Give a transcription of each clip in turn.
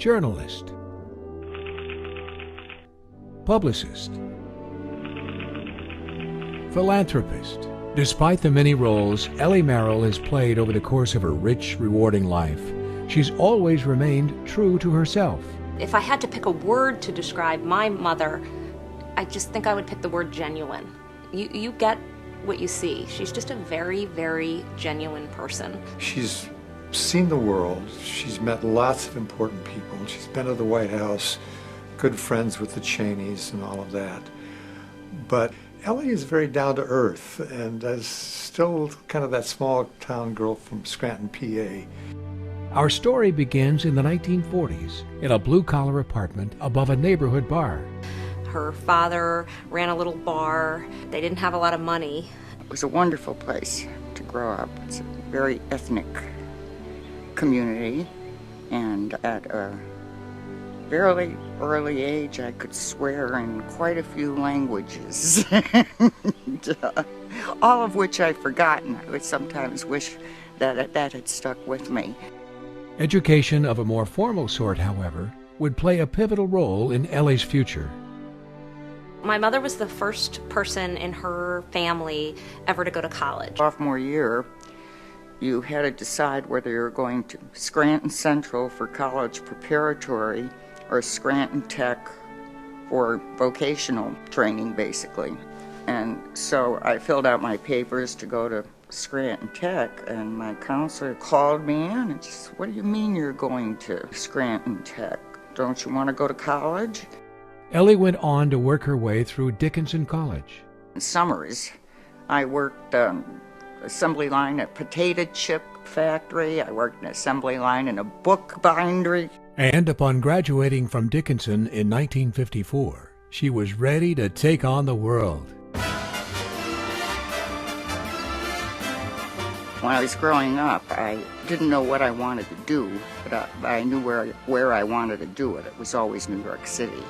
journalist, publicist, philanthropist. Despite the many roles Ellie Merrill has played over the course of her rich, rewarding life, she's always remained true to herself. If I had to pick a word to describe my mother, I just think I would pick the word genuine. You get what you see. She's just a very, very genuine person. She's seen the world. She's met lots of important people. She's been to the White House, good friends with the Cheneys and all of that. But Ellie is very down to earth and is still kind of that small town girl from Scranton, PA. Our story begins in the 1940s in a blue-collar apartment above a neighborhood bar. Her father ran a little bar. They didn't have a lot of money. It was a wonderful place to grow up. It's a very ethnic community, and at a fairly early age I could swear in quite a few languages, all of which I've forgotten. I would sometimes wish that had stuck with me. Education of a more formal sort, however, would play a pivotal role in Ellie's future. My mother was the first person in her family ever to go to college. Sophomore year, you had to decide whether you were going to Scranton Central for college preparatory or Scranton Tech for vocational training, basically. And so I filled out my papers to go to Scranton Tech, and my counselor called me in and she said, "What do you mean you're going to Scranton Tech? Don't you want to go to college?" Ellie went on to work her way through Dickinson College. In summers, I worked assembly line at a potato chip factory. I worked an assembly line in a book bindery. And upon graduating from Dickinson in 1954, she was ready to take on the world. When I was growing up, I didn't know what I wanted to do, but I knew where I wanted to do it. It was always New York City.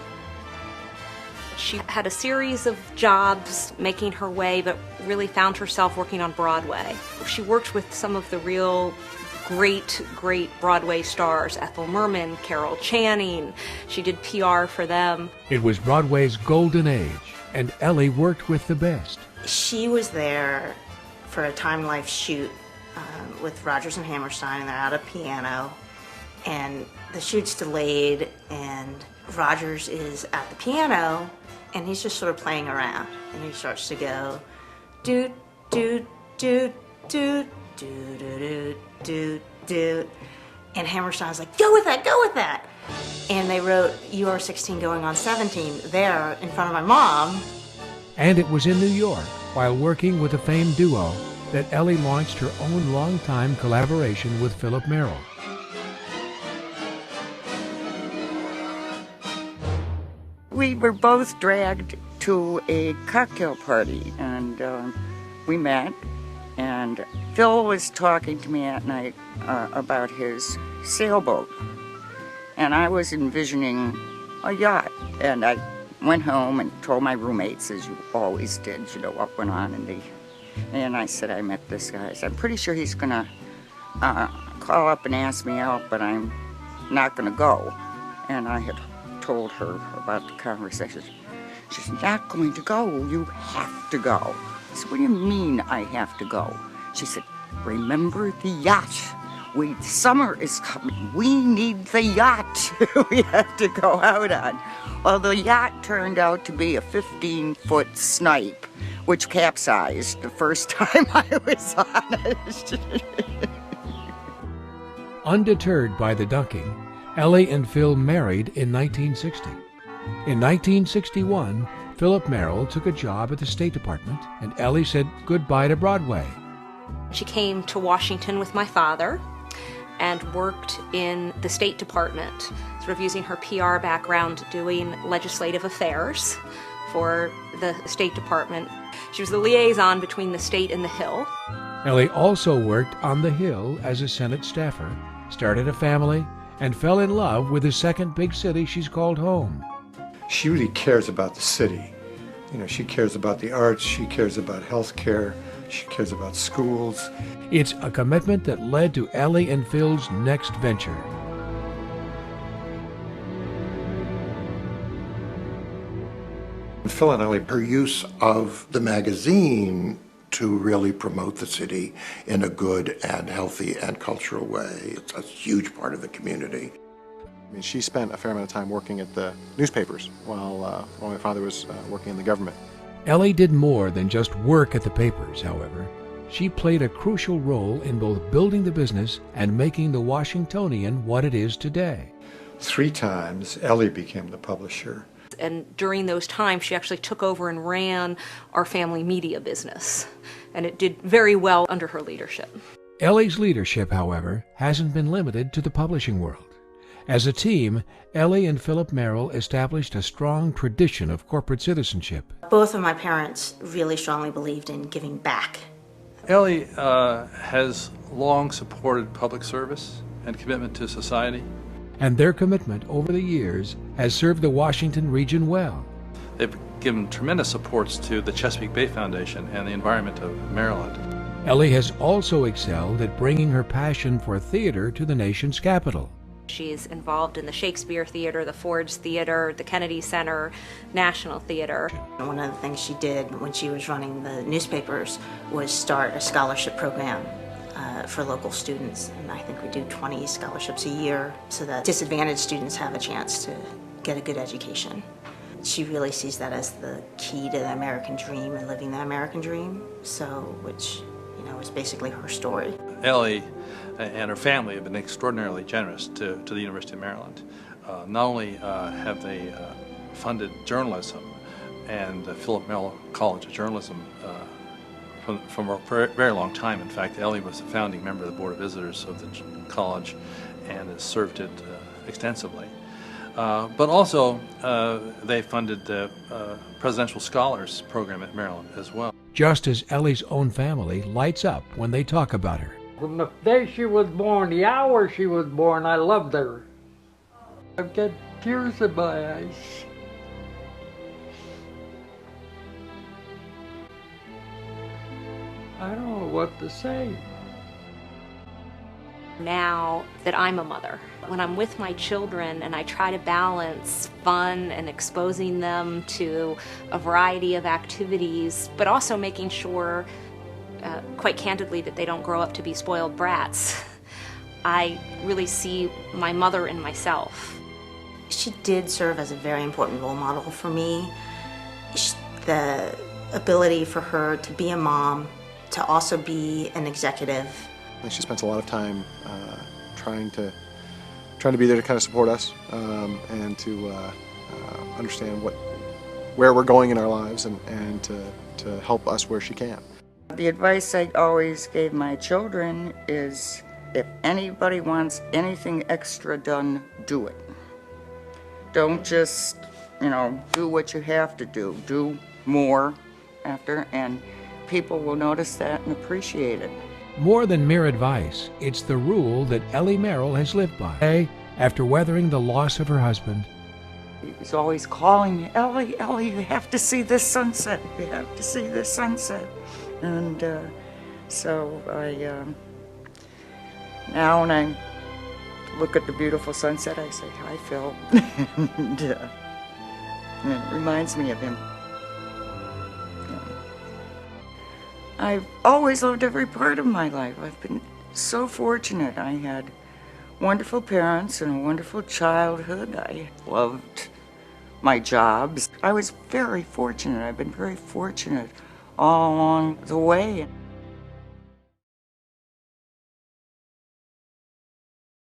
She had a series of jobs making her way, but really found herself working on Broadway. She worked with some of the real great Broadway stars, Ethel Merman, Carol Channing. She did PR for them. It was Broadway's golden age, and Ellie worked with the best. She was there for a Time Life shoot with Rodgers and Hammerstein, and they're at a piano, and the shoot's delayed, and Rodgers is at the piano, and he's just sort of playing around, and he starts to go, doot, doot, doot, doot, doot, doot, doot, doot, and Hammerstein's like, go with that. And they wrote, "You Are 16 Going on 17 there in front of my mom. And it was in New York, while working with a famed duo, that Ellie launched her own longtime collaboration with Philip Merrill. We were both dragged to a cocktail party, and we met, and Phil was talking to me at night about his sailboat, and I was envisioning a yacht, and I went home and told my roommates, as you always did, what went on in the... And I said, I met this guy. I said, I'm pretty sure he's gonna call up and ask me out, but I'm not gonna go. And I had told her about the conversation. She's not going to go. You have to go. I said, what do you mean I have to go? She said, remember the yacht. Summer is coming. We need the yacht we have to go out on. Well, the yacht turned out to be a 15-foot snipe, which capsized the first time I was on it. Undeterred by the ducking, Ellie and Phil married in 1960. In 1961, Philip Merrill took a job at the State Department, and Ellie said goodbye to Broadway. She came to Washington with my father and worked in the State Department, sort of using her PR background doing legislative affairs for the State Department. She was the liaison between the state and the Hill. Ellie also worked on the Hill as a Senate staffer, started a family, and fell in love with the second big city she's called home. She really cares about the city. She cares about the arts, she cares about health care, she cares about schools. It's a commitment that led to Ellie and Phil's next venture. Phil and Ellie, Her use of the magazine to really promote the city in a good and healthy and cultural way. It's a huge part of the community. I mean, she spent a fair amount of time working at the newspapers while my father was working in the government. Ellie did more than just work at the papers, however. She played a crucial role in both building the business and making the Washingtonian what it is today. 3 times Ellie became the publisher. And during those times, she actually took over and ran our family media business. And it did very well under her leadership. Ellie's leadership, however, hasn't been limited to the publishing world. As a team, Ellie and Philip Merrill established a strong tradition of corporate citizenship. Both of my parents really strongly believed in giving back. Ellie has long supported public service and commitment to society. And their commitment over the years has served the Washington region well. They've given tremendous supports to the Chesapeake Bay Foundation and the environment of Maryland. Ellie has also excelled at bringing her passion for theater to the nation's capital. She's involved in the Shakespeare Theater, the Ford's Theater, the Kennedy Center, National Theater. One of the things she did when she was running the newspapers was start a scholarship program for local students. And I think we do 20 scholarships a year so that disadvantaged students have a chance to get a good education. She really sees that as the key to the American dream and living the American dream, which is basically her story. Ellie and her family have been extraordinarily generous to the University of Maryland. Not only have they funded journalism and the Philip Merrill College of Journalism from a very long time. In fact, Ellie was a founding member of the Board of Visitors of the college and has served it extensively. But also, they funded the Presidential Scholars Program at Merrill as well. Just as Ellie's own family lights up when they talk about her. From the day she was born, the hour she was born, I loved her. I've got tears in my eyes. I don't know what to say. Now that I'm a mother, when I'm with my children and I try to balance fun and exposing them to a variety of activities, but also making sure, quite candidly, that they don't grow up to be spoiled brats, I really see my mother in myself. She did serve as a very important role model for me. The ability for her to be a mom, to also be an executive. She spends a lot of time trying to be there to kind of support us and to understand where we're going in our lives and to help us where she can. The advice I always gave my children is, if anybody wants anything extra done, do it. Don't just, do what you have to do. Do more after, and people will notice that and appreciate it. More than mere advice, it's the rule that Ellie Merrill has lived by. After weathering the loss of her husband, he was always calling me, Ellie, Ellie, you have to see this sunset. You have to see this sunset. And so now when I look at the beautiful sunset, I say, hi, Phil. and it reminds me of him. I've always loved every part of my life. I've been so fortunate. I had wonderful parents and a wonderful childhood. I loved my jobs. I was very fortunate. I've been very fortunate all along the way.